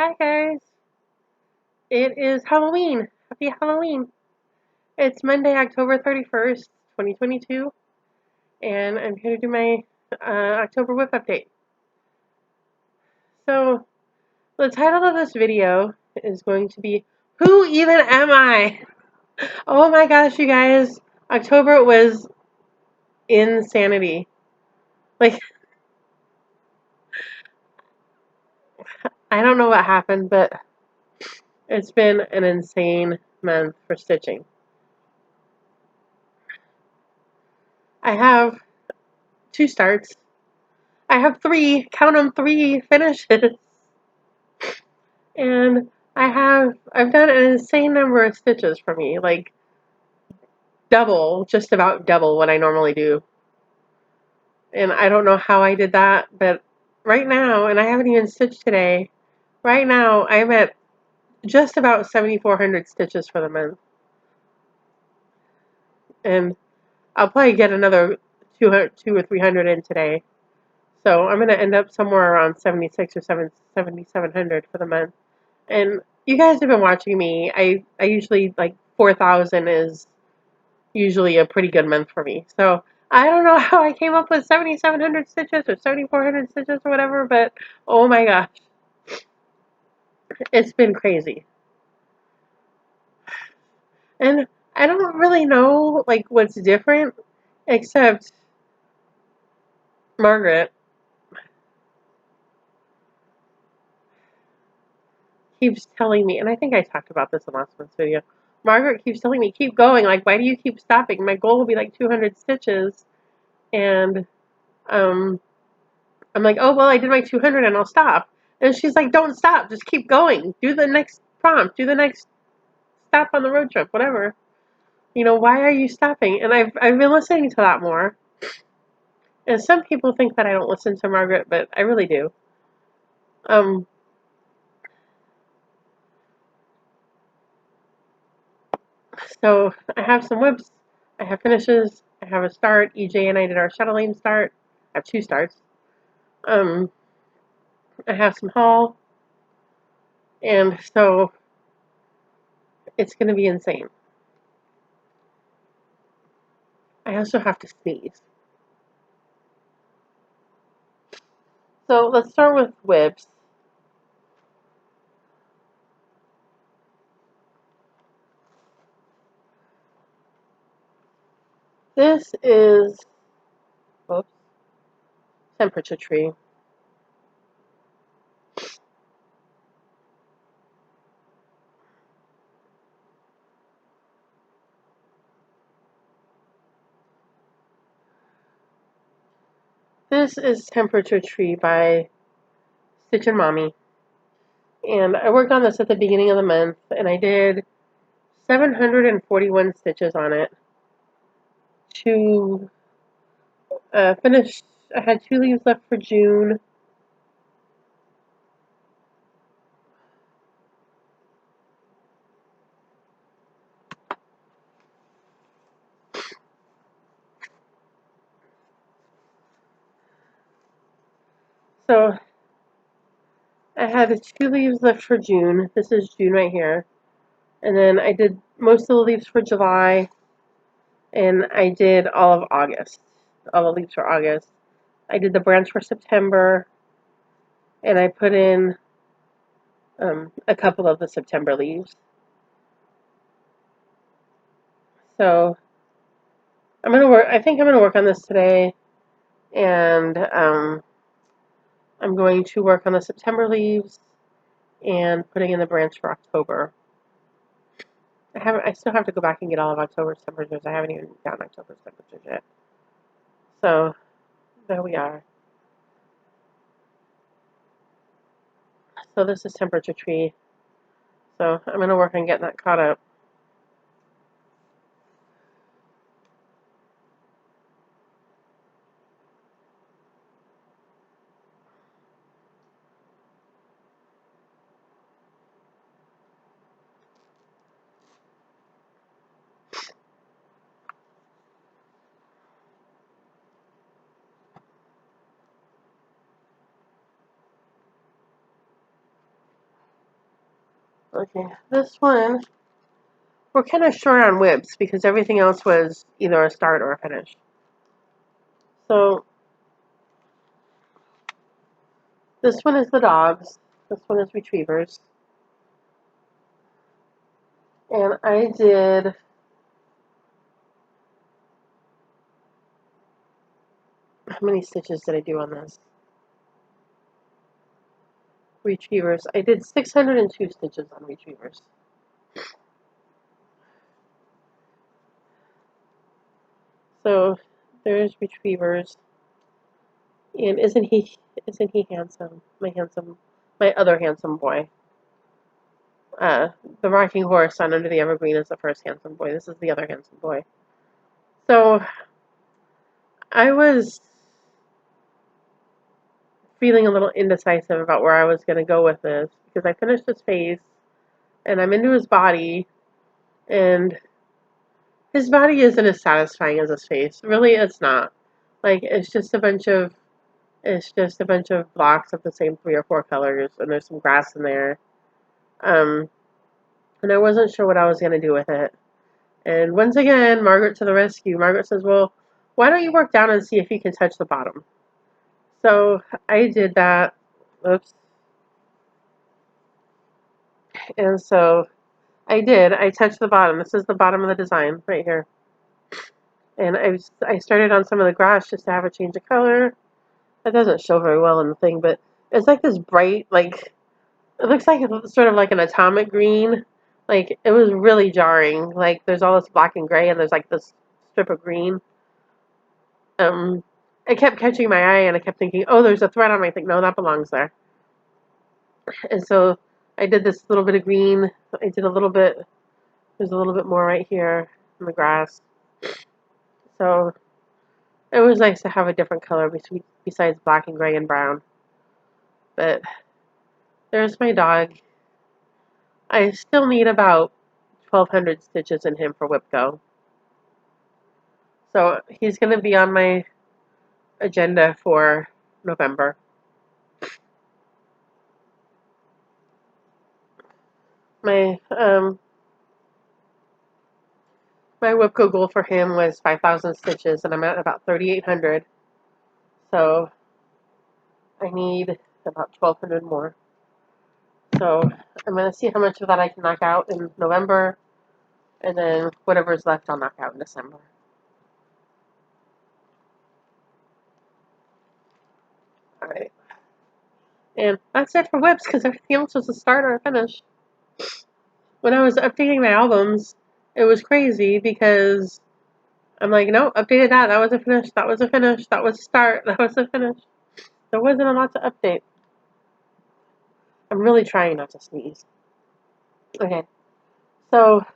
Hi guys, it is Halloween. Happy Halloween. It's Monday, October 31st, 2022, and I'm here to do my October WIP update. So, the title of this video is going to be, Who Even Am I? Oh my gosh, you guys, October was insanity. Like, I don't know what happened, but it's been an insane month for stitching. I have 2 starts. I have 3, count them, 3 finishes. And I've done an insane number of stitches for me, like double, just about double what I normally do. And I don't know how I did that, but right now, and I haven't even stitched today, right now I'm at just about 7,400 stitches for the month. And I'll probably get another 200, 200 or 300 in today. So I'm going to end up somewhere around 76 or 7,700 for the month. And you guys have been watching me. I usually, like, 4,000 is usually a pretty good month for me. So I don't know how I came up with 7,700 stitches or 7,400 stitches or whatever, but oh my gosh, it's been crazy. And I don't really know, like, what's different, except Margaret keeps telling me, and I think I talked about this in last month's video, Margaret keeps telling me, keep going, like, why do you keep stopping? My goal will be like 200 stitches, and I'm like, oh, well, I did my 200 and I'll stop. And she's like, don't stop, just keep going. Do the next prompt, do the next stop on the road trip, whatever. You know, why are you stopping? And I've been listening to that more. And some people think that I don't listen to Margaret, but I really do. So I have some whips, I have finishes, I have a start. EJ and I did our shuttling start. I have 2 starts. I have some haul, and so it's going to be insane. I also have to sneeze. So let's start with whips. This is, oops, temperature tree. This is Temperature Tree by Stitch and Mommy. And I worked on this at the beginning of the month, and I did 741 stitches on it to finish. I had 2 leaves left for June. So I had 2 leaves left for June. This is June right here. And then I did most of the leaves for July, and I did all of August. All the leaves for August. I did the branch for September, and I put in a couple of the September leaves. So I'm gonna work. I think I'm gonna work on this today, and I'm going to work on the September leaves and putting in the branch for October. I still have to go back and get all of October's temperatures. I haven't even gotten October's temperatures yet. So there we are. So this is Temperature Tree. So I'm gonna work on getting that caught up. Okay, this one, we're kind of short on WIPs because everything else was either a start or a finish. So this one is the dogs. This one is retrievers. And I did, how many stitches did I do on this? Retrievers. I did 602 stitches on retrievers. So there's retrievers. And isn't he handsome? My other handsome boy. The rocking horse on Under the Evergreen is the first handsome boy. This is the other handsome boy. So I was feeling a little indecisive about where I was going to go with this because I finished his face and I'm into his body, and his body isn't as satisfying as his face. Really, it's not. Like it's just a bunch of blocks of the same 3 or 4 colors, and there's some grass in there. And I wasn't sure what I was going to do with it. And once again, Margaret to the rescue. Margaret says, well, why don't you work down and see if you can touch the bottom? So I did that. Oops. And so I did. I touched the bottom. This is the bottom of the design right here. And I started on some of the grass just to have a change of color. It doesn't show very well in the thing, but it's like this bright, like, it looks like it's sort of like an atomic green. Like, it was really jarring. Like, there's all this black and gray, and there's like this strip of green. It kept catching my eye, and I kept thinking, oh, there's a thread on my thing. No, that belongs there. And so I did this little bit of green. I did a little bit, there's a little bit more right here in the grass. So it was nice to have a different color besides black and gray and brown. But there's my dog. I still need about 1,200 stitches in him for WIP Go. So he's going to be on my agenda for November. My my WIP Go goal for him was 5,000 stitches, and I'm at about 3,800. So I need about 1,200 more. So I'm going to see how much of that I can knock out in November, and then whatever's left I'll knock out in December. Alright. And that's it for WIPs, because everything else was a start or a finish. When I was updating my albums, it was crazy because I'm like, no, updated that. That was a finish. That was a finish. That was a start. That was a finish. There wasn't a lot to update. I'm really trying not to sneeze. Okay. So,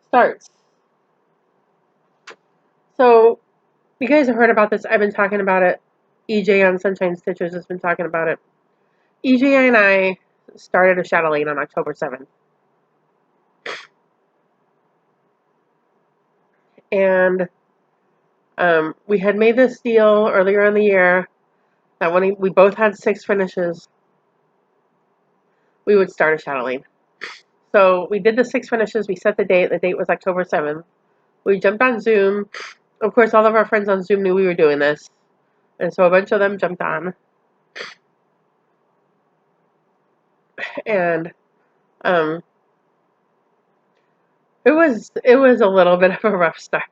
starts. So, you guys have heard about this. I've been talking about it. EJ on Sunshine Stitches has been talking about it. EJ and I started a Chatelaine on October 7th. And we had made this deal earlier in the year that when we both had 6 finishes, we would start a Chatelaine. So we did the 6 finishes. We set the date. The date was October 7th. We jumped on Zoom. Of course, all of our friends on Zoom knew we were doing this. And so a bunch of them jumped on. And it was a little bit of a rough start.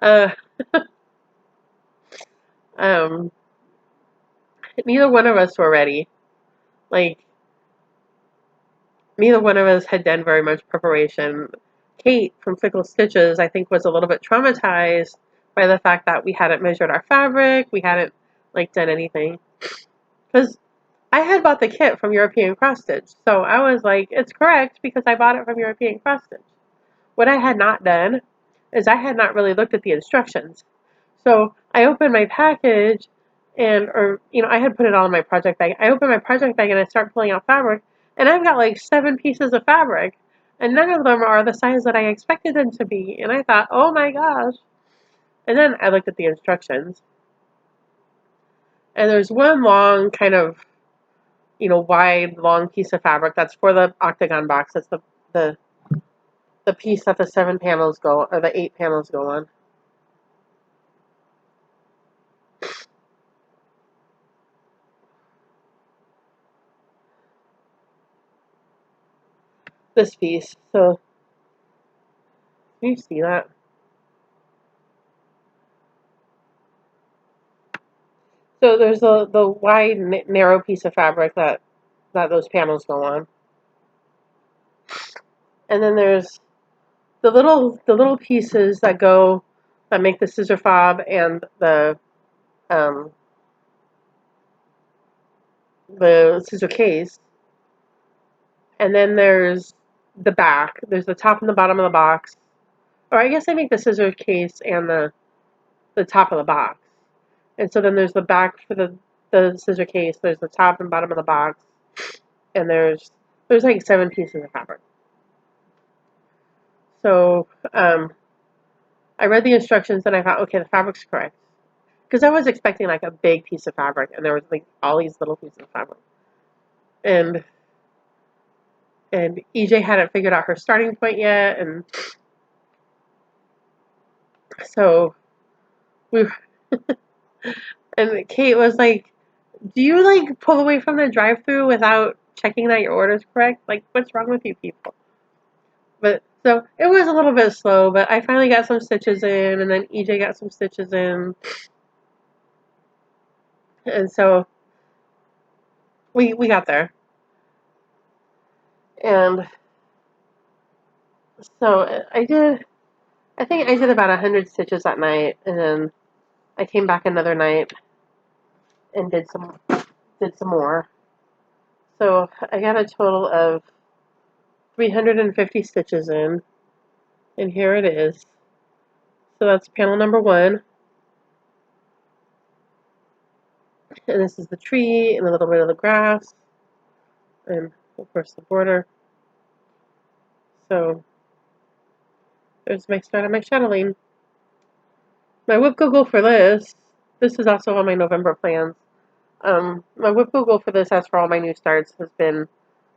Uh, neither one of us were ready. Like, neither one of us had done very much preparation. Kate from Fickle Stitches, I think, was a little bit traumatized by the fact that we hadn't measured our fabric. We hadn't, like, done anything. Because I had bought the kit from European Cross Stitch. So I was like, it's correct because I bought it from European Cross Stitch. What I had not done is I had not really looked at the instructions. So I opened my package I had put it all in my project bag. I opened my project bag and I start pulling out fabric, and I've got like 7 pieces of fabric, and none of them are the size that I expected them to be. And I thought, oh my gosh. And then I looked at the instructions, and there's one long kind of wide, long piece of fabric. That's for the octagon box. That's the the piece that the 7 panels go, or the 8 panels go on. This piece. So, can you see that? So there's the wide, narrow piece of fabric that those panels go on, and then there's the little pieces that make the scissor fob and um, the scissor case, and then there's the back. There's the top and the bottom of the box, or I guess I make the scissor case and the top of the box, and so then there's the back for the scissor case. There's the top and bottom of the box, and there's like 7 pieces of fabric. So I read the instructions and I thought, okay, the fabric's correct. Because I was expecting like a big piece of fabric, and there was like all these little pieces of fabric. And EJ hadn't figured out her starting point yet, and so we and Kate was like, "Do you like pull away from the drive-through without checking that your order's correct? Like, what's wrong with you people?" But so it was a little bit slow, but I finally got some stitches in, and then EJ got some stitches in, and so we got there. And so I think I did about 100 stitches that night, and then I came back another night and did some more. So I got a total of 350 stitches in, and here it is. So that's panel number 1, and this is the tree and a little bit of the grass, and of course the border. So there's my start of my shadowing. My WIP Google for this is also on my November plans. My WIP Google for this, as for all my new starts, has been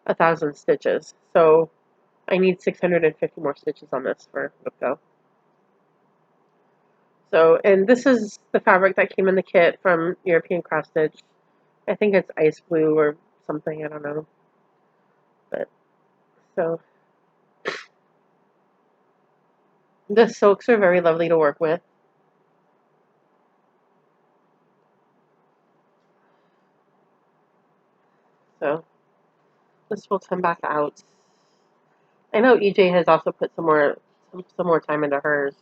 1,000 stitches. So I need 650 more stitches on this for WIP Go. So, and this is the fabric that came in the kit from European Cross Stitch. I think it's ice blue or something, I don't know. But, so, the silks are very lovely to work with. So, this will come back out. I know EJ has also put some more time into hers.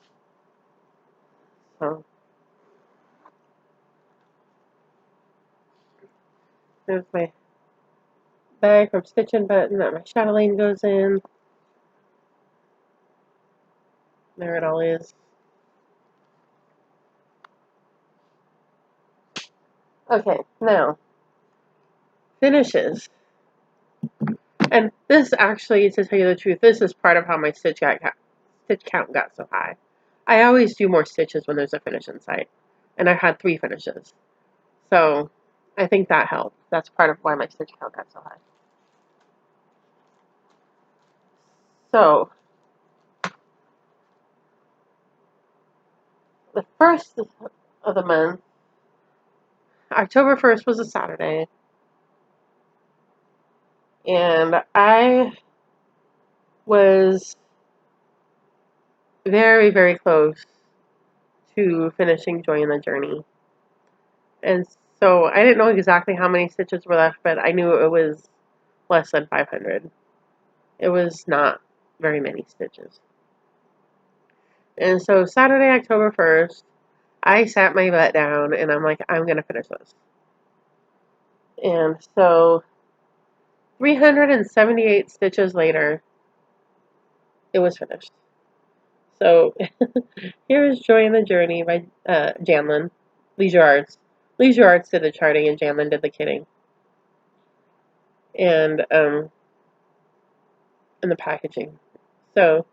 So, there's my bag from Stitch and Button that my chatelaine goes in. There it all is. Okay, now, finishes. And this actually, to tell you the truth, this is part of how my stitch count got so high. I always do more stitches when there's a finish in sight. And I had 3 finishes. So I think that helped. That's part of why my stitch count got so high. So the first of the month, October 1st, was a Saturday. And I was very, very close to finishing Joy in the Journey. And so I didn't know exactly how many stitches were left, but I knew it was less than 500. It was not very many stitches. And so Saturday, October 1st, I sat my butt down and I'm like, I'm going to finish this. And so 378 stitches later, it was finished. So here's Joy in the Journey by Janlin. Leisure Arts. Leisure Arts did the charting and Janlin did the kitting. And the packaging. So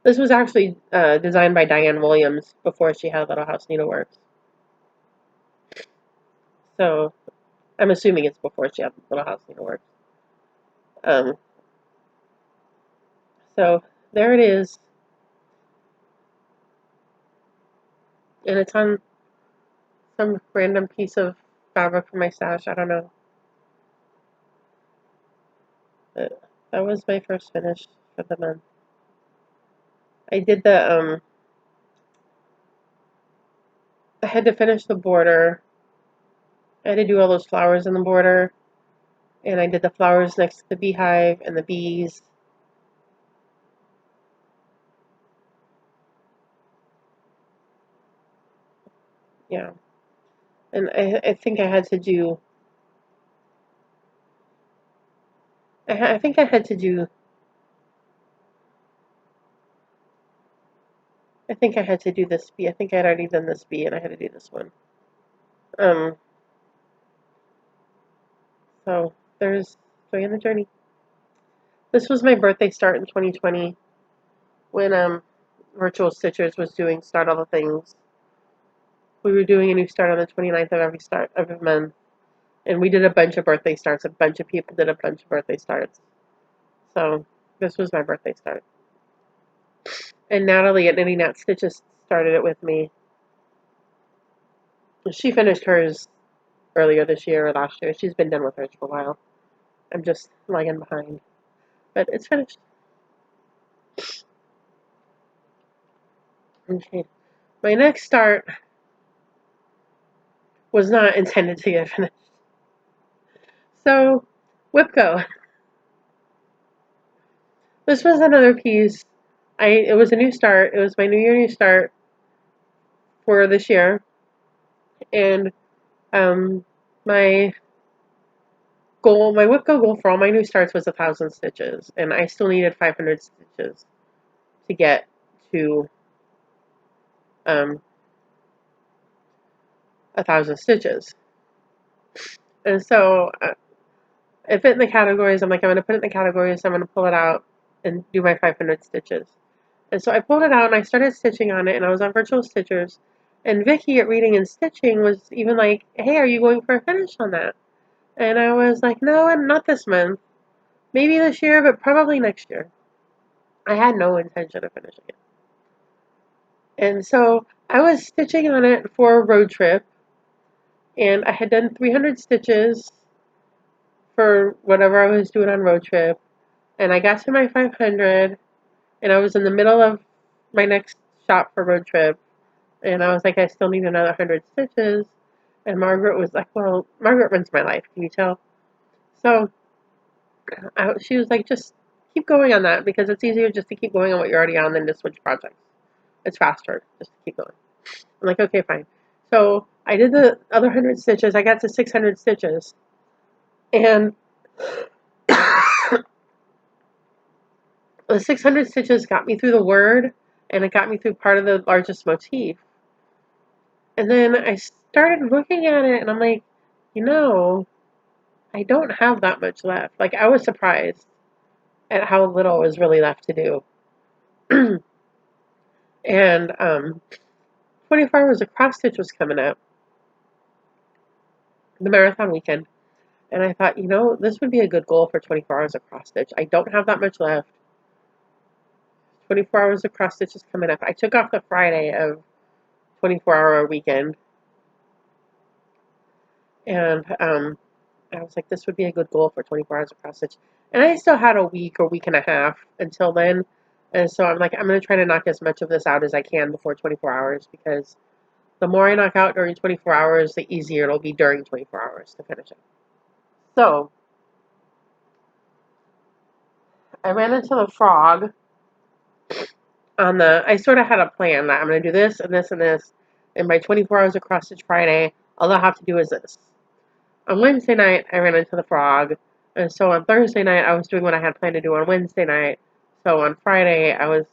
this was actually designed by Diane Williams before she had Little House Needleworks. So I'm assuming it's before she had Little House on the Works. Um, so there it is, and it's on some random piece of fabric from my stash. I don't know. But that was my first finish for the month. I did I had to finish the border. I had to do all those flowers in the border, and I did the flowers next to the beehive and the bees. Yeah, and I think I had to do. I think I had to do. I think I had to do this bee. I think I had already done this bee, and I had to do this one. Um, so there's joy in the journey. This was my birthday start in 2020 when Virtual Stitchers was doing Start All the Things. We were doing a new start on the 29th of every month, and we did a bunch of birthday starts. A bunch of people did a bunch of birthday starts. So this was my birthday start. And Natalie at Knitting Nat Stitches started it with me. She finished hers earlier this year or last year. She's been done with hers for a while. I'm just lagging behind. But it's finished. Okay. My next start was not intended to get finished. So, WIP Go. This was another piece. It was a new start. It was my New Year new start for this year. And my my WIP Go goal for all my new starts was 1,000 stitches. And I still needed 500 stitches to get to 1,000 stitches. And so it fit in the categories. I'm like, I'm going to put it in the categories. I'm going to pull it out and do my 500 stitches. And so I pulled it out and I started stitching on it, and I was on Virtual Stitchers. And Vicky at Reading and Stitching was even like, hey, are you going for a finish on that? And I was like, no, not this month. Maybe this year, but probably next year. I had no intention of finishing it. And so I was stitching on it for a road trip, and I had done 300 stitches for whatever I was doing on road trip. And I got to my 500, and I was in the middle of my next shop for road trip. And I was like, I still need another 100 stitches. And Margaret was like, well, Margaret runs my life, can you tell? So she was like, just keep going on that because it's easier just to keep going on what you're already on than to switch projects. It's faster just to keep going. I'm like, okay, fine. So I did the other 100 stitches. I got to 600 stitches. And the 600 stitches got me through the word, and it got me through part of the largest motif. And then I started looking at it, and I'm like, you know, I don't have that much left. Like, I was surprised at how little is really left to do. And 24 hours of cross stitch was coming up, the marathon weekend. And I thought, you know, this would be a good goal for 24 hours of cross stitch. I don't have that much left. 24 hours of cross stitch is coming up. I took off the Friday of 24-hour weekend. And I was like, this would be a good goal for 24 hours of cross stitch. And I still had a week or week and a half until then. And so I'm like, I'm going to try to knock as much of this out as I can before 24 hours because the more I knock out during 24 hours, the easier it'll be during 24 hours to finish it. So I ran into the frog I sort of had a plan that I'm going to do this and this and this. And by 24 hours of cross stitch Friday, all I have to do is this. On Wednesday night, I ran into the frog. And so on Thursday night, I was doing what I had planned to do on Wednesday night. So on Friday, I was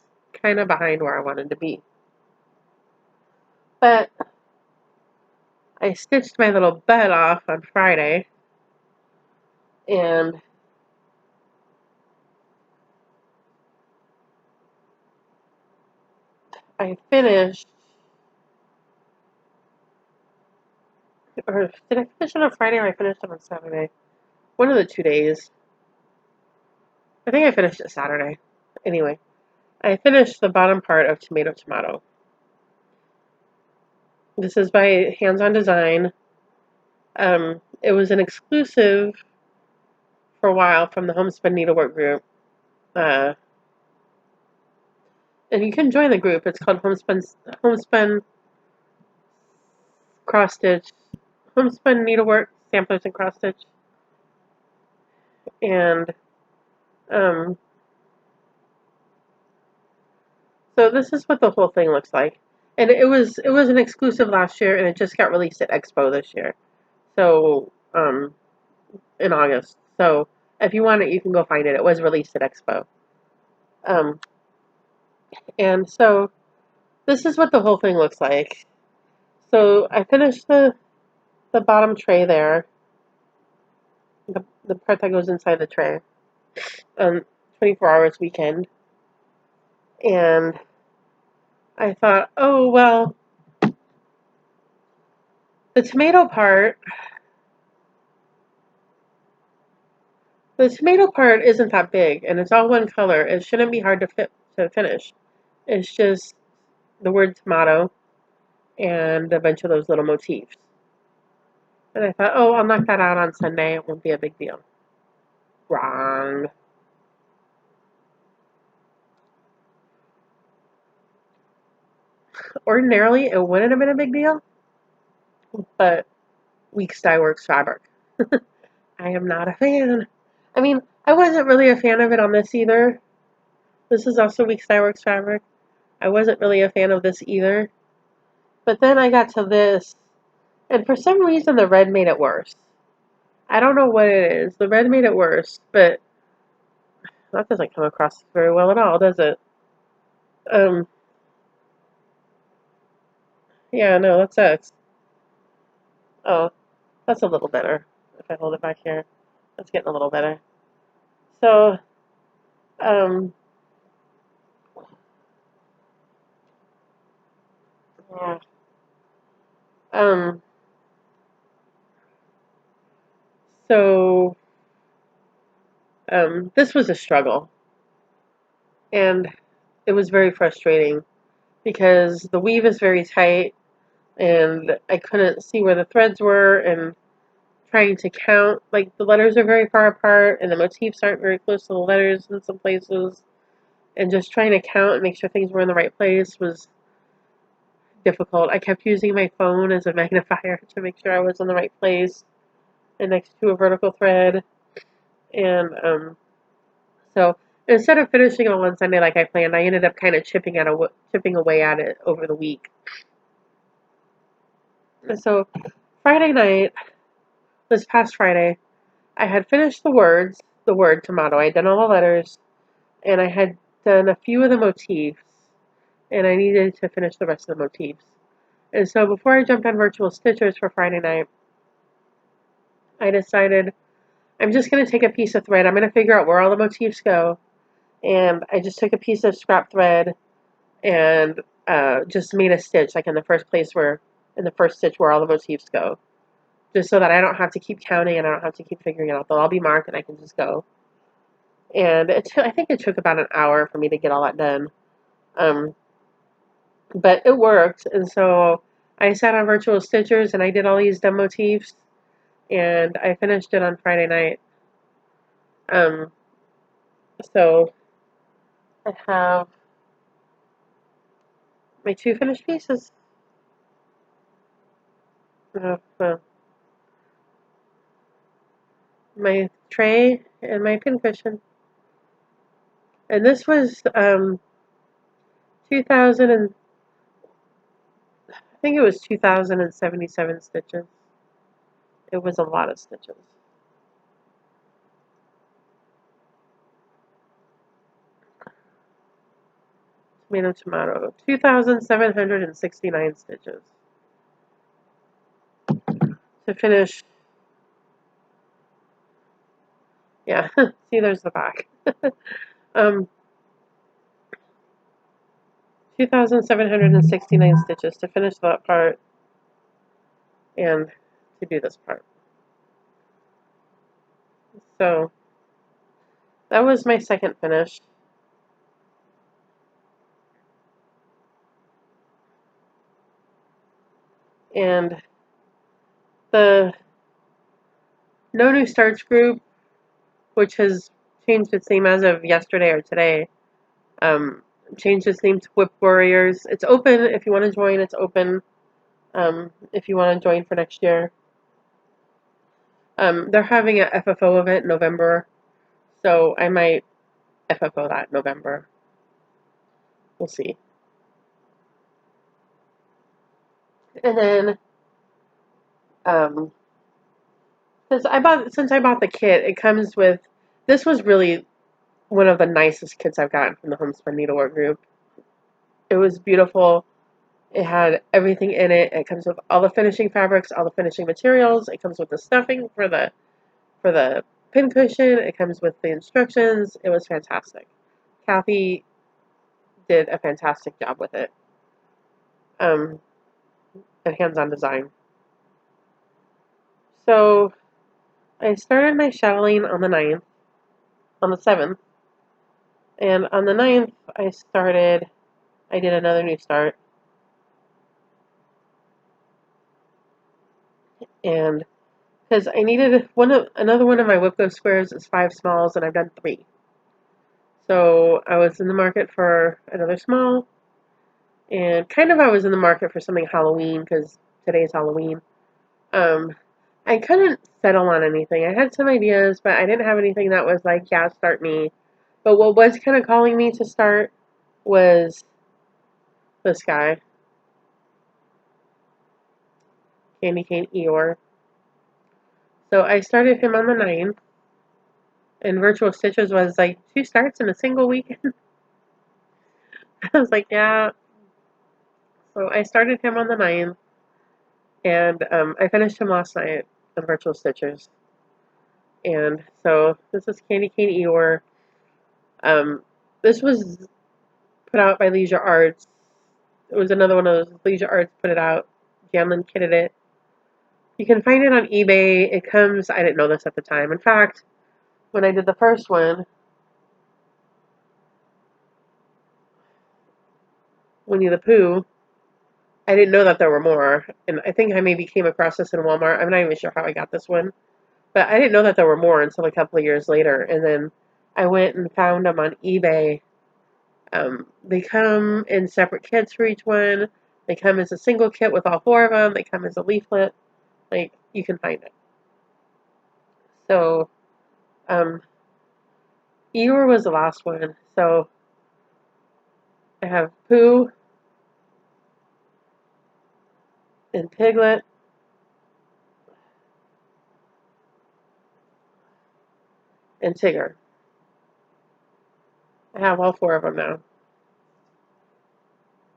kind of behind where I wanted to be. But I stitched my little butt off on Friday. And I finished Or did I finish it on Friday or I finished it on Saturday? One of the 2 days. I think I finished it Saturday. Anyway, I finished the bottom part of Tomato Tomato. This is by Hands On Design. It was an exclusive for a while from the Homespun Needlework group. Uh, and you can join the group. It's called Homespun Cross Stitch, Homespun Needlework Samplers and Cross Stitch. And um, so this is what the whole thing looks like. And it was an exclusive last year, and it just got released at Expo this year. So in August. So if you want it, you can go find it. It was released at Expo. Um, and so this is what the whole thing looks like. So I finished the bottom tray there, the part that goes inside the tray, 24 hours weekend. And I thought, oh, well, the tomato part, the tomato part isn't that big, and it's all one color. It shouldn't be hard to finish. It's just the word tomato and a bunch of those little motifs. And I thought, oh, I'll knock that out on Sunday. It won't be a big deal. Wrong. Ordinarily, it wouldn't have been a big deal, but Weeks Dye Works fabric. I am not a fan. I mean, I wasn't really a fan of it on this either. This is also Weeks Dye Works fabric. I wasn't really a fan of this either. But then I got to this, and for some reason the red made it worse. I don't know what it is. The red made it worse, but that doesn't come across very well at all, does it? Um, yeah, no, that sucks. Oh, that's a little better. If I hold it back here, that's getting a little better. So, um, yeah, um, so, this was a struggle, and it was very frustrating because the weave is very tight, and I couldn't see where the threads were, and trying to count, like the letters are very far apart, and the motifs aren't very close to the letters in some places, and just trying to count and make sure things were in the right place was difficult. I kept using my phone as a magnifier to make sure I was in the right place and next to a vertical thread. And so instead of finishing all on Sunday like I planned, I ended up kind of chipping away at it over the week. And so Friday night, this past Friday, I had finished the word tomato. I had done all the letters, and I had done a few of the motifs, and I needed to finish the rest of the motifs. And so before I jumped on Virtual Stitchers for Friday night, I decided I'm just going to take a piece of thread. I'm going to figure out where all the motifs go. And I just took a piece of scrap thread and just made a stitch, like in the first stitch where all the motifs go. Just so that I don't have to keep counting and I don't have to keep figuring it out. They'll all be marked and I can just go. And I think it took about an hour for me to get all that done. But it worked. And so I sat on Virtual Stitchers and I did all these dumb motifs. And I finished it on Friday night. So I have my 2 finished pieces. My tray and my pincushion. And this was 2000 and I think it was 2077 stitches. It was a lot of stitches. Tomato, tomato. 2,769 stitches to finish. Yeah, see, there's the back. 2,769 stitches to finish that part. And to do this part. So that was my second finish. And the No New Starts group, which has changed its name as of yesterday or today, um, changed its name to WIP Warriors. It's open if you want to join. It's open if you want to join for next year. They're having a FFO event in November, so I might FFO that in November. We'll see. And then, since I bought the kit, it comes with. This was really one of the nicest kits I've gotten from the Homespun Needlework group. It was beautiful. It had everything in it. It comes with all the finishing fabrics, all the finishing materials. It comes with the stuffing for the pin cushion. It comes with the instructions. It was fantastic. Kathy did a fantastic job with it. And hands-on design. So I started my shuttling on the 7th, and on the 9th I did another new start, and because I needed another one of my WIP Go squares is 5 smalls, and I've done 3. So I was in the market for another small, and kind of I was in the market for something Halloween because today's Halloween. I couldn't settle on anything. I had some ideas, but I didn't have anything that was like, yeah, start me. But what was kind of calling me to start was this guy, Candy Cane Eeyore. So I started him on the 9th, and Virtual Stitches was like 2 starts in a single weekend. I was like, yeah. So I started him on the 9th, and I finished him last night on Virtual Stitches. And so this is Candy Cane Eeyore. This was put out by Leisure Arts. It was another one of those Leisure Arts put it out. Jamlin kitted it. You can find it on eBay. It comes, I didn't know this at the time. In fact, when I did the first one, Winnie the Pooh, I didn't know that there were more. And I think I maybe came across this in Walmart. I'm not even sure how I got this one. But I didn't know that there were more until a couple of years later. And then I went and found them on eBay. They come in separate kits for each one. They come as a single kit with all 4 of them. They come as a leaflet. Like, you can find it. So, Eeyore was the last one. So, I have Pooh and Piglet and Tigger. I have all 4 of them now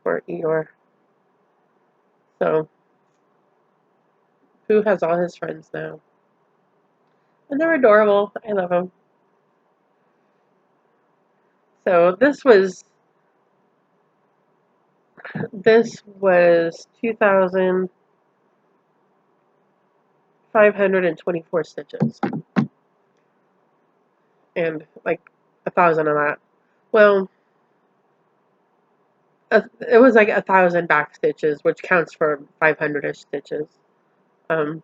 for Eeyore. So, Pooh has all his friends now. And they're adorable. I love them. So, this was 2,524 stitches. And like 1,000 of that. Well, it was like 1,000 back stitches, which counts for 500-ish stitches. It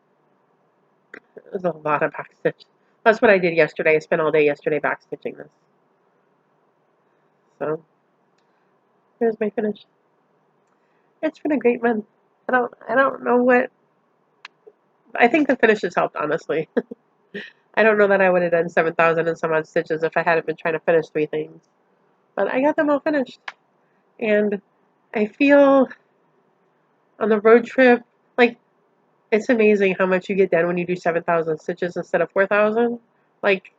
was a lot of back stitch. That's what I did yesterday. I spent all day yesterday back stitching this. So here's my finish. It's been a great month. I don't know what. I think the finishes helped, honestly. I don't know that I would have done 7,000 and some odd stitches if I hadn't been trying to finish 3 things. But I got them all finished. And I feel on the road trip, like, it's amazing how much you get done when you do 7,000 stitches instead of 4,000. Like,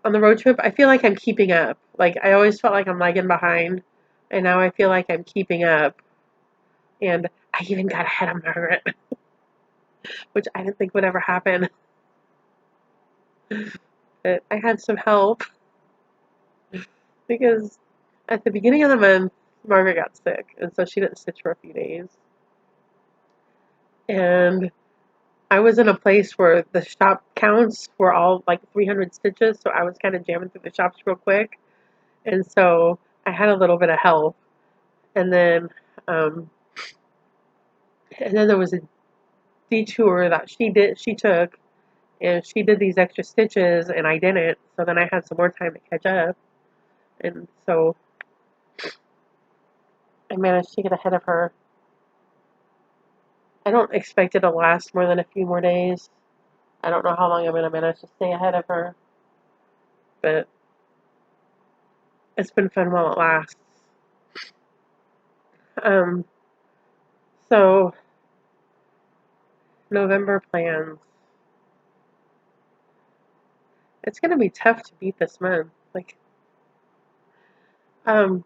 on the road trip, I feel like I'm keeping up. Like, I always felt like I'm lagging behind, and now I feel like I'm keeping up. And I even got ahead of Margaret, which I didn't think would ever happen. But I had some help because at the beginning of the month, Margaret got sick, and so she didn't stitch for a few days. And I was in a place where the shop counts were all like 300 stitches, so I was kind of jamming through the shops real quick, and so I had a little bit of help. And then, um, and then there was a detour that she took, and she did these extra stitches, and I didn't. So then I had some more time to catch up, and so I managed to get ahead of her. I don't expect it to last more than a few more days. I don't know how long I'm going to manage to stay ahead of her, but it's been fun while it lasts. Um, so November plans. It's going to be tough to beat this month. Um,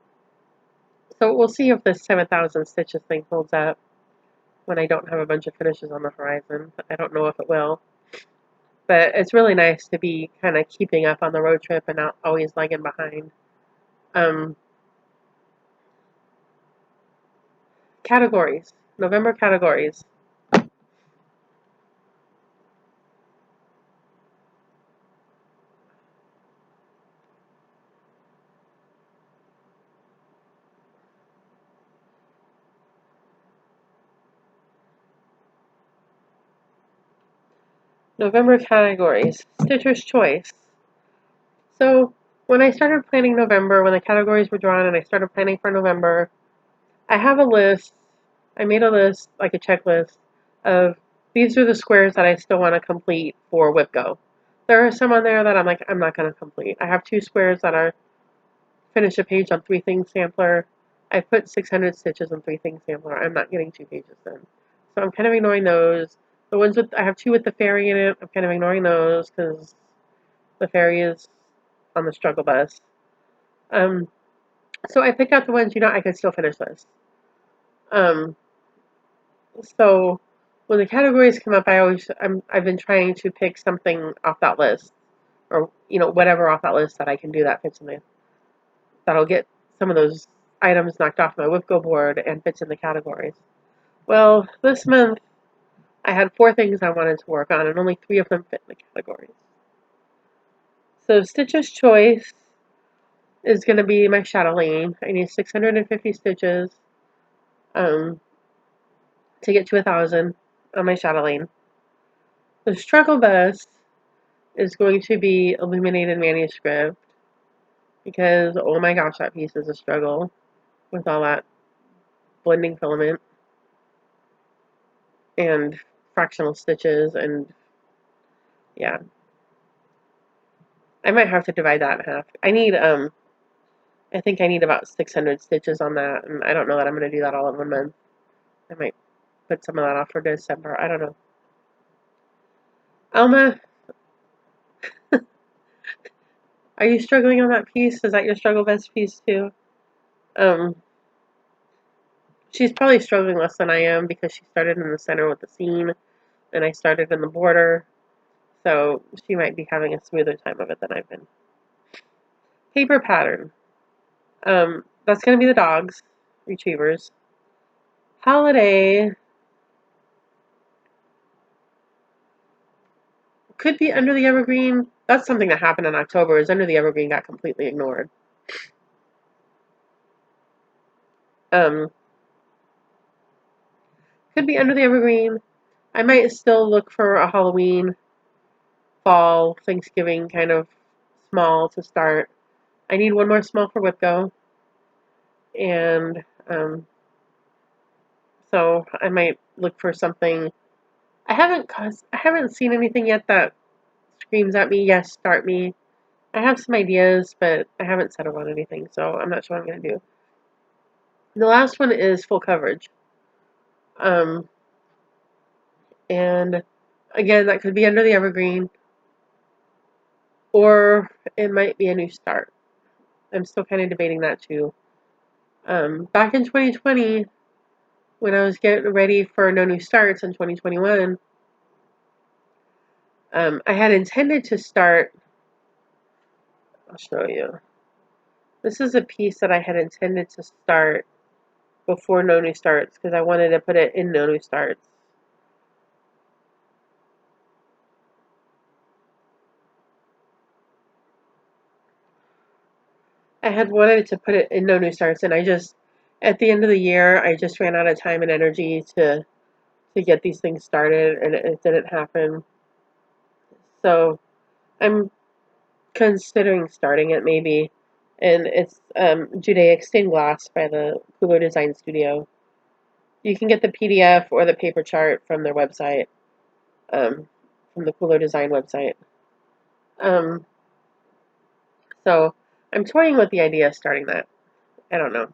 so we'll see if this 7,000 stitches thing holds up when I don't have a bunch of finishes on the horizon. I don't know if it will. But it's really nice to be kind of keeping up on the road trip and not always lagging behind. Um, Categories. November categories. November categories. Stitcher's Choice. So when I started planning November, when the categories were drawn and I started planning for November, I have a list. I made a list, like a checklist, of these are the squares that I still want to complete for WIP Go. There are some on there that I'm like, I'm not going to complete. I have 2 squares that are finish a page on 3 things sampler. I put 600 stitches on 3 things sampler. I'm not getting 2 pages done. So I'm kind of ignoring those. The ones with, I have 2 with the fairy in it. I'm kind of ignoring those because the fairy is on the struggle bus. So I picked out the ones, I could still finish this. Um, so when the categories come up, I've been trying to pick something off that list, or whatever off that list that I can do that fits in there. That'll get some of those items knocked off my WIP Go board and fits in the categories. Well, this month I had 4 things I wanted to work on, and only 3 of them fit in the categories. So Stitcher's Choice is going to be my chatelaine. I need 650 stitches to get to 1,000 on my chatelaine. The struggle bus is going to be illuminated manuscript because, oh my gosh, that piece is a struggle with all that blending filament and fractional stitches, and yeah, I might have to divide that in half. I think I need about 600 stitches on that, and I don't know that I'm going to do that all in 1 month. I might put some of that off for December. I don't know. Alma, are you struggling on that piece? Is that your struggle best piece too? Um, she's probably struggling less than I am because she started in the center with the seam, and I started in the border, so she might be having a smoother time of it than I've been. Paper pattern. That's going to be the dogs, retrievers. Holiday could be Under the Evergreen. That's something that happened in October, is Under the Evergreen got completely ignored. Um, could be Under the Evergreen. I might still look for a Halloween, fall, Thanksgiving kind of small to start. I need 1 more small for WIP Go. And so I might look for something. I haven't seen anything yet that screams at me, yes, start me. I have some ideas, but I haven't settled on anything, so I'm not sure what I'm going to do. The last one is full coverage. Um, and again, that could be Under the Evergreen, or it might be a new start. I'm still kind of debating that too. Back in 2020, when I was getting ready for No New Starts in 2021, I had intended to start. I'll show you. This is a piece that I had intended to start before No New Starts because I wanted to put it in No New Starts. I had wanted to put it in no new starts, and I just at the end of the year I just ran out of time and energy to get these things started, and it didn't happen. So I'm considering starting it maybe, and it's Judaic Stained Glass by the Cooler Design Studio. You can get the PDF or the paper chart from their website, from the Cooler Design website. Um, so I'm toying with the idea of starting that. I don't know.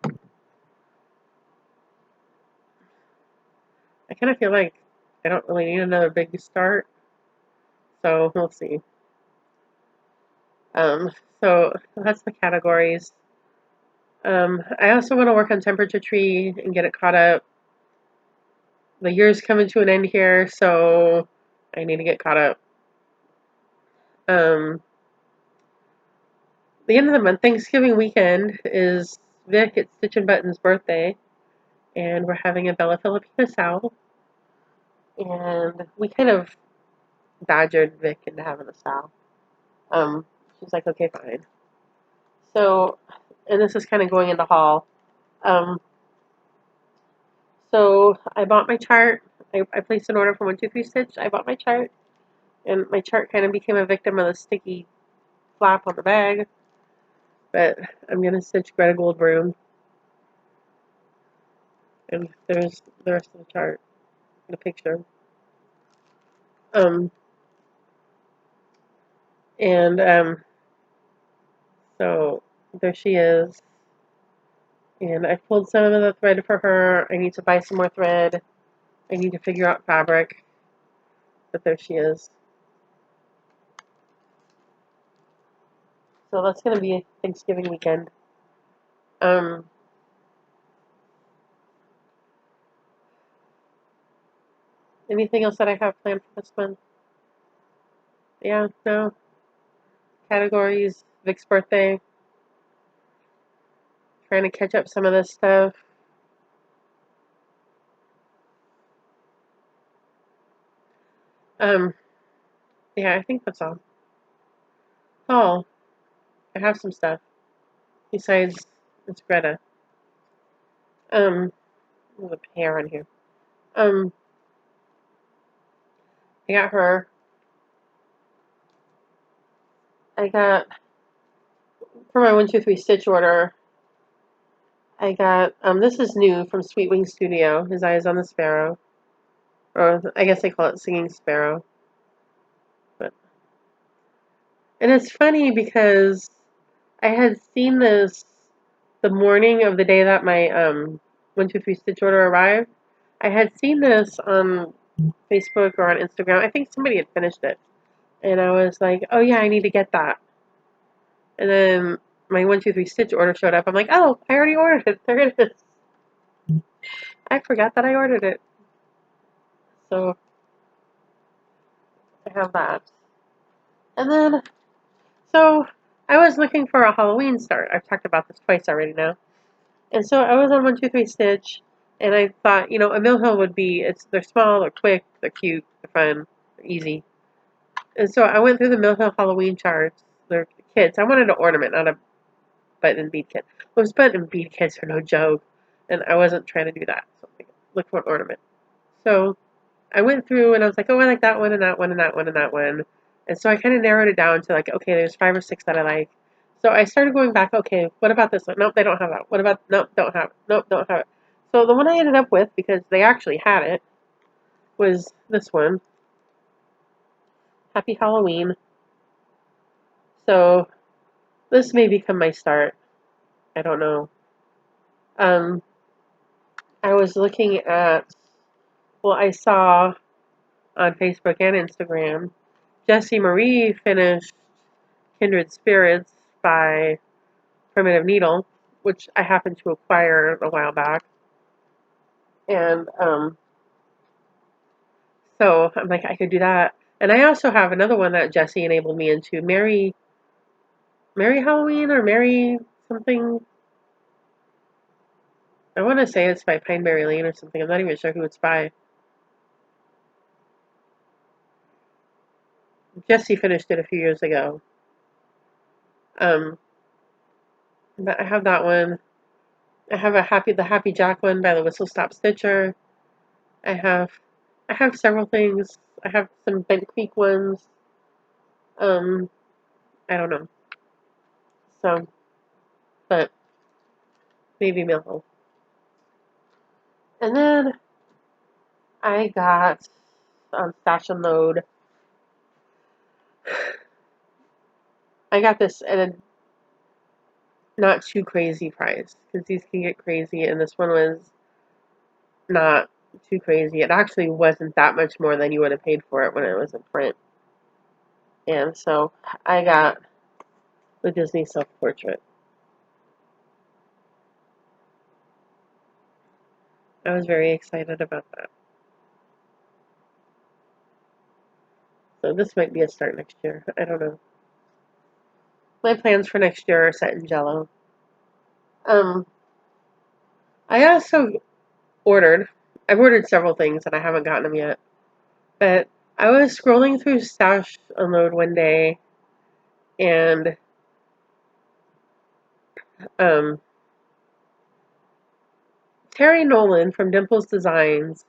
I kind of feel like I don't really need another big start, so we'll see. Um, so that's the categories. I also want to work on Temperature Tree and get it caught up. The year's coming to an end here, so I need to get caught up. Um, the end of the month, Thanksgiving weekend, is Vic at Stitch and Button's birthday, and we're having a Bella Filipina Sal. And we kind of badgered Vic into having a Sal. She's like, okay, fine. So, and this is kind of going into haul. Um, so I bought my chart. I placed an order for 123 Stitch. I bought my chart, and my chart kind of became a victim of the sticky flap on the bag. But I'm gonna stitch Greta Gold Broom, and there's the rest of the chart, the picture. Um, and so there she is. And I pulled some of the thread for her. I need to buy some more thread. I need to figure out fabric. But there she is. So that's gonna be a Thanksgiving weekend. Um, Anything else that I have planned for this month? Yeah, no. Categories, Vic's birthday, trying to catch up some of this stuff. Um, yeah, I think that's all. Oh, I have some stuff besides it's Greta. There's a pear on here. Um, I got her. I got for my 123 Stitch order. I got this is new from Sweet Wing Studio. His Eyes on the Sparrow, or I guess they call it Singing Sparrow. But and it's funny because I had seen this the morning of the day that my 123 Stitch order arrived. I had seen this on Facebook or on Instagram. I think somebody had finished it, and I was like, "Oh yeah, I need to get that." And then my 123 Stitch order showed up. I'm like, "Oh, I already ordered it. There it is." I forgot that I ordered it, so I have that. And then, so I was looking for a Halloween start. I've talked about this twice already now. And so I was on 123 Stitch, and I thought, a Mill Hill would be, they're small, they're quick, they're cute, they're fun, they're easy. And so I went through the Mill Hill Halloween charts. They're kits. I wanted an ornament, not a button and bead kit. Those button and bead kits are no joke, and I wasn't trying to do that. So I looked for an ornament. So I went through and I was like, oh, I like that one and that one and that one and that one. And so I kind of narrowed it down to like, okay, there's 5 or 6 that I like. So I started going back, okay, what about this one? Nope, they don't have that. What about, nope, don't have it. Nope, don't have it. So the one I ended up with, because they actually had it, was this one, Happy Halloween. So this may become my start. I don't know. Um, I was looking at, well, I saw on Facebook and Instagram, Jessie Marie finished Kindred Spirits by Primitive Needle, which I happened to acquire a while back. And so I'm like, I could do that. And I also have another one that Jessie enabled me into, Merry Halloween or Merry something. I want to say it's by Pineberry Lane or something. I'm not even sure who it's by. Jessie finished it a few years ago. Um, But I have that one. I have the Happy Jack one by the Whistle Stop Stitcher. I have I have several things. I have some Bent Creek ones. Um, I don't know. So, but maybe Millville. And then I got on Stash and Load. I got this at a not too crazy price because these can get crazy, and this one was not too crazy. It actually wasn't that much more than you would have paid for it when it was in print. And so I got the Disney self portrait. I was very excited about that. So this might be a start next year. I don't know. My plans for next year are set in Jello. Um, I also ordered. I've ordered several things and I haven't gotten them yet. But I was scrolling through Stash Unload one day, and um, Terry Nolan from Dimples Designs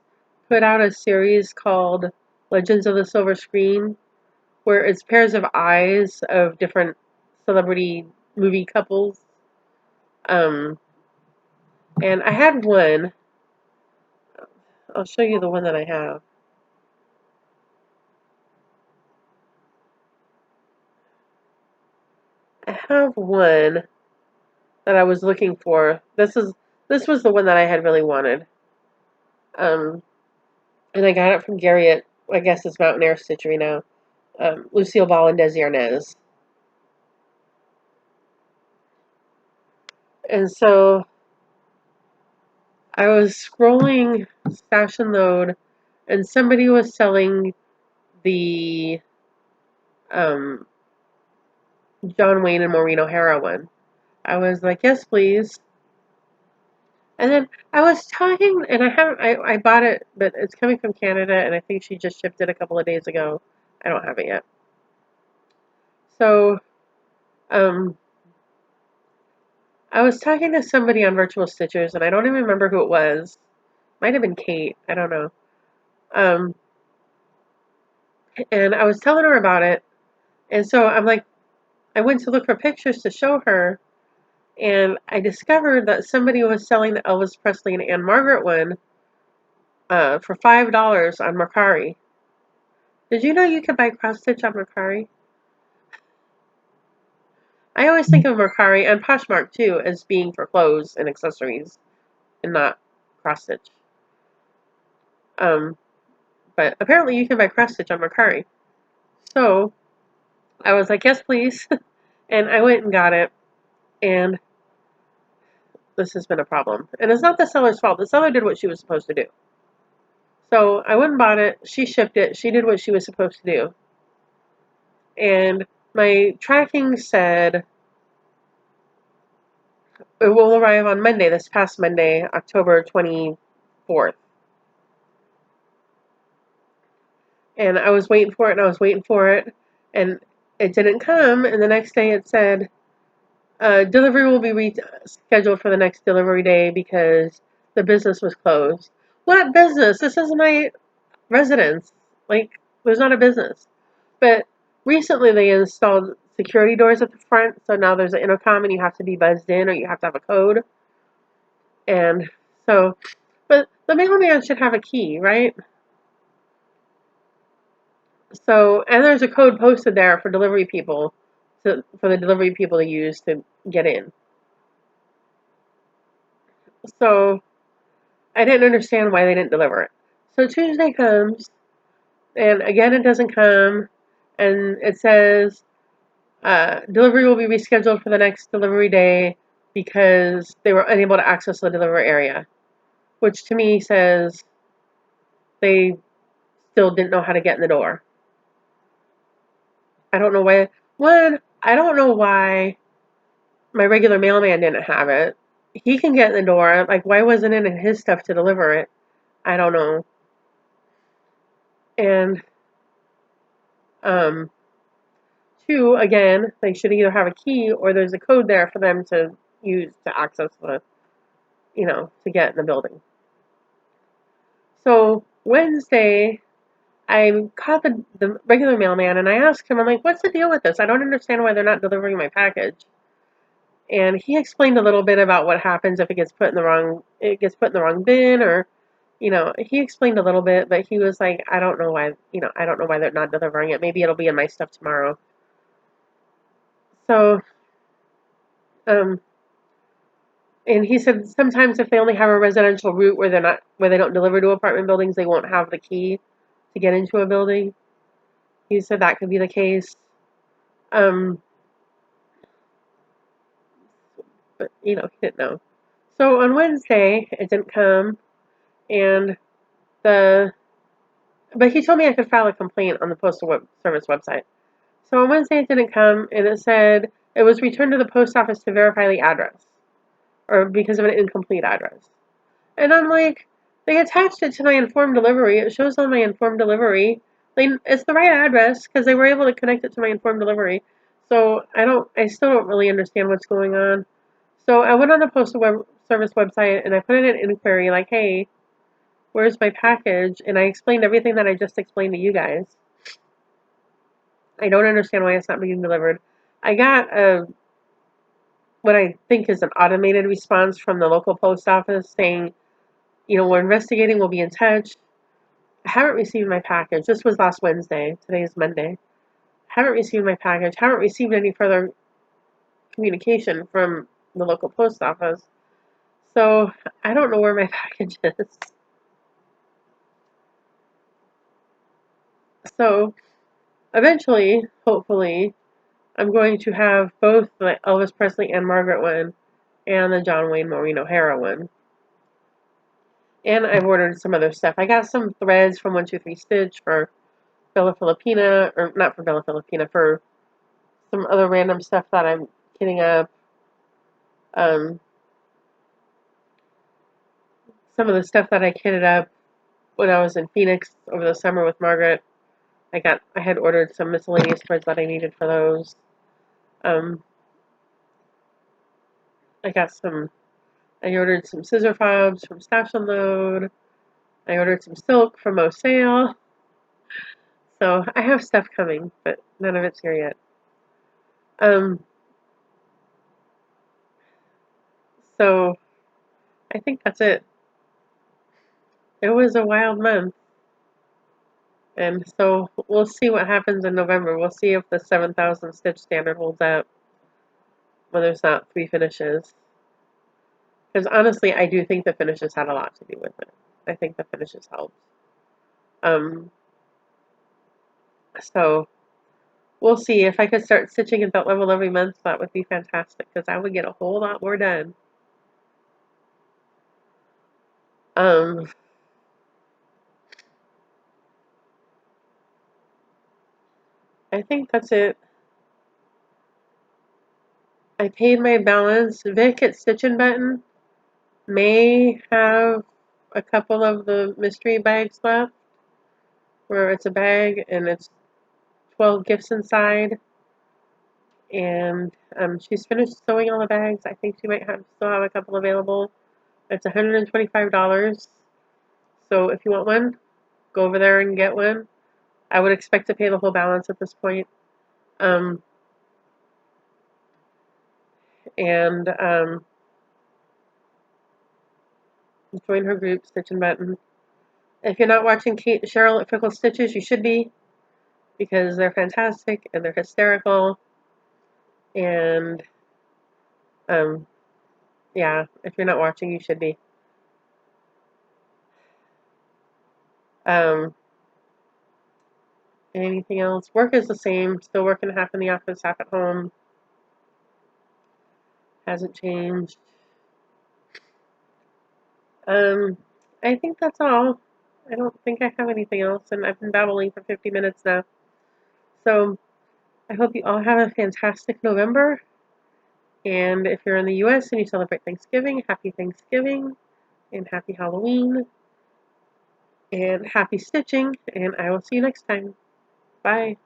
put out a series called Legends of the Silver Screen, where it's pairs of eyes of different celebrity movie couples. Um, and I had one. I'll show you the one that I have. I have one that I was looking for. This was the one that I had really wanted. Um, and I got it from Gary at, I guess it's Mountain Air Stitchery now. Lucille Ball and Desi Arnaz. And so I was scrolling Stash and Load, and somebody was selling the um, John Wayne and Maureen O'Hara one. I was like, yes, please. And then I was talking, and I bought it, but it's coming from Canada, and I think she just shipped it a couple of days ago. I don't have it yet. So, um, I was talking to somebody on Virtual Stitchers, and I don't even remember who it was. Might have been Kate. I don't know. Um, and I was telling her about it, and so I'm like, I went to look for pictures to show her, and I discovered that somebody was selling the Elvis Presley and Anne Margaret one for $5 on Mercari. Did you know you could buy cross stitch on Mercari? I always think of Mercari and Poshmark too as being for clothes and accessories and not cross stitch. Um, but apparently you can buy cross stitch on Mercari. So I was like, yes, please. And I went and got it. And this has been a problem. And it's not the seller's fault. The seller did what she was supposed to do. So I went and bought it. She shipped it. She did what she was supposed to do. And my tracking said it will arrive on Monday, this past Monday, October 24th. And I was waiting for it, and I was waiting for it, and it didn't come. And the next day it said, delivery will be rescheduled for the next delivery day because the business was closed. What business? This is my residence. Like, there's not a business. But recently they installed security doors at the front, so now there's an intercom and you have to be buzzed in or you have to have a code. And so, but the mailman should have a key, right? So, and there's a code posted there for delivery people, for the delivery people to use to get in. So, I didn't understand why they didn't deliver it. So Tuesday comes, and again it doesn't come, and it says delivery will be rescheduled for the next delivery day because they were unable to access the delivery area, which to me says they still didn't know how to get in the door. I don't know why. One, I don't know why my regular mailman didn't have it. He can get in the door. Like, why wasn't it in his stuff to deliver it? I don't know. And two, again, they should either have a key or there's a code there for them to use to access the, to get in the building. So Wednesday, I called the regular mailman and I asked him, I'm like, what's the deal with this? I don't understand why they're not delivering my package. And he explained a little bit about what happens if it gets put in the wrong bin, or he explained a little bit, but he was like, I don't know why, I don't know why they're not delivering it. Maybe it'll be in my stuff tomorrow. So, um, and he said sometimes if they only have a residential route where they don't deliver to apartment buildings, they won't have the key to get into a building. He said that could be the case. But he didn't know. So on Wednesday, it didn't come, and but he told me I could file a complaint on the Postal Service website. So on Wednesday, it didn't come, and it said it was returned to the post office to verify the address, or because of an incomplete address. And I'm like, they attached it to my informed delivery. It shows on my informed delivery. It's the right address because they were able to connect it to my informed delivery. So I still don't really understand what's going on. So I went on the Postal Service website and I put in an inquiry like, hey, where's my package? And I explained everything that I just explained to you guys. I don't understand why it's not being delivered. I got what I think is an automated response from the local post office saying, we're investigating, we'll be in touch. I haven't received my package. This was last Wednesday. Today is Monday. Haven't received my package. Haven't received any further communication from the local post office. So I don't know where my package is. So eventually, hopefully, I'm going to have both the Elvis Presley and Margaret one and the John Wayne Maureen O'Hara one. And I've ordered some other stuff. I got some threads from 123 Stitch for Bella Filipina, or not for Bella Filipina, for some other random stuff that I'm kitting up. Some of the stuff that I kitted up when I was in Phoenix over the summer with Margaret, I had ordered some miscellaneous threads that I needed for those. I ordered some scissor fobs from Stash and Load. I ordered some silk from O'Sale. So I have stuff coming, but none of it's here yet. So I think that's it. It was a wild month. And so we'll see what happens in November. We'll see if the 7,000 stitch standard holds up when there's not 3 finishes. Because honestly, I do think the finishes had a lot to do with it. I think the finishes helped. So we'll see. If I could start stitching at that level every month, that would be fantastic because I would get a whole lot more done. I think that's it. I paid my balance. Vic at Stitch and Button may have a couple of the mystery bags left, where it's a bag and it's 12 gifts inside. And she's finished sewing all the bags. I think she might still have a couple available. It's $125. So if you want one, go over there and get one. I would expect to pay the whole balance at this point. And join her group, Stitch and Button. If you're not watching Cheryl at Fickle Stitches, you should be, because they're fantastic and they're hysterical. And yeah, if you're not watching, you should be. Anything else? Work is the same. Still working half in the office, half at home. Hasn't changed. I think that's all. I don't think I have anything else, and I've been babbling for 50 minutes now. So I hope you all have a fantastic November. And if you're in the US and you celebrate Thanksgiving, happy Thanksgiving and happy Halloween and happy stitching. And I will see you next time. Bye.